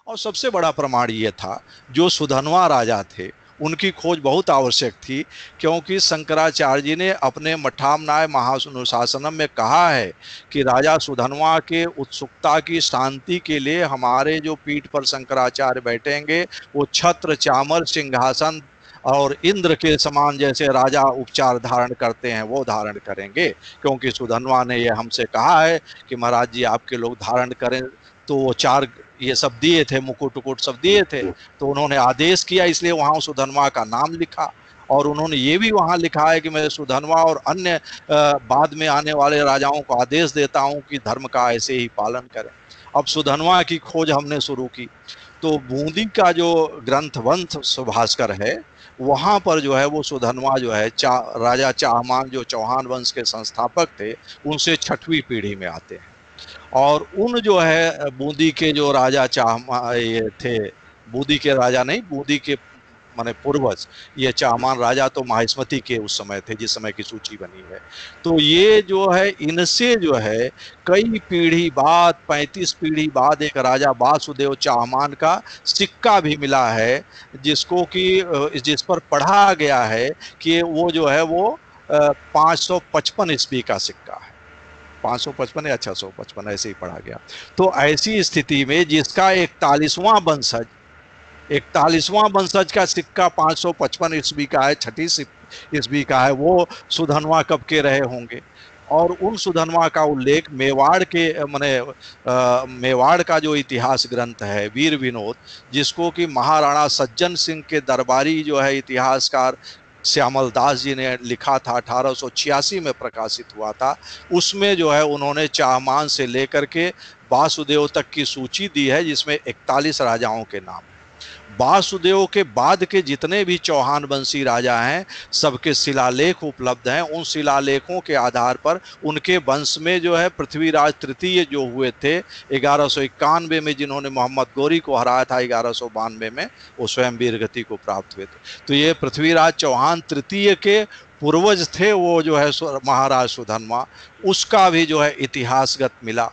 और सबसे बड़ा प्रमाण ये था, जो सुधन्वा राजा थे उनकी खोज बहुत आवश्यक थी, क्योंकि शंकराचार्य जी ने अपने मठामनाय महानुशासनम में कहा है कि राजा सुधन्वा के उत्सुकता की शांति के लिए हमारे जो पीठ पर शंकराचार्य बैठेंगे वो छत्र चामर सिंहासन और इंद्र के समान जैसे राजा उपचार धारण करते हैं वो धारण करेंगे, क्योंकि सुधन्वा ने ये हमसे कहा है कि महाराज जी आपके लोग धारण करें। तो वो चार ये सब दिए थे, मुकुट उकुट सब दिए थे, तो उन्होंने आदेश किया, इसलिए वहां सुधन्वा का नाम लिखा। और उन्होंने ये भी वहां लिखा है कि मैं सुधन्वा और अन्य बाद में आने वाले राजाओं को आदेश देता हूं कि धर्म का ऐसे ही पालन करें। अब सुधन्वा की खोज हमने शुरू की, तो बूंदी का जो ग्रंथवंश सुभास्कर है वहां पर जो है वो सुधन्वा जो है राजा चाहमान जो चौहान वंश के संस्थापक थे उनसे 6वीं पीढ़ी में आते हैं। और उन जो है बूंदी के जो राजा ये थे, बूंदी के राजा नहीं, बूंदी के माने पूर्वज, ये चाहमान राजा तो माहिष्मती के उस समय थे जिस समय की सूची बनी है। तो ये जो है इनसे जो है कई पीढ़ी बाद, 35 पीढ़ी बाद एक राजा वासुदेव चाहमान का सिक्का भी मिला है, जिसको कि जिस पर पढ़ा गया है कि वो जो है वो 555 ईस्वी का सिक्का है। 555 या 655 ऐसे ही पढ़ा गया। तो ऐसी स्थिति में जिसका 41वां वंशज का सिक्का 555 ईस्वी का है, 6ठी ईस्वी का है, वो सुधन्वा कब के रहे होंगे। और उन सुधन्वा का उल्लेख मेवाड़ के मेवाड़ का जो इतिहास ग्रंथ है वीर विनोद, जिसको कि महाराणा सज्जन सिंह के दरबारी जो है इतिहासकार श्यामल दास जी ने लिखा था, 1886 में प्रकाशित हुआ था, उसमें जो है उन्होंने चाहमान से लेकर के वासुदेव तक की सूची दी है, जिसमें 41 राजाओं के नाम। वासुदेव के बाद के जितने भी चौहान वंशी राजा हैं सबके शिलालेख उपलब्ध हैं। उन शिलालेखों के आधार पर उनके वंश में जो है पृथ्वीराज तृतीय जो हुए थे 1191 में, जिन्होंने मोहम्मद गौरी को हराया था 1192 में, वो स्वयं वीरगति को प्राप्त हुए थे। तो ये पृथ्वीराज चौहान तृतीय के पूर्वज थे, वो जो है महाराज सुधन्वा, उसका भी जो है इतिहासगत मिला।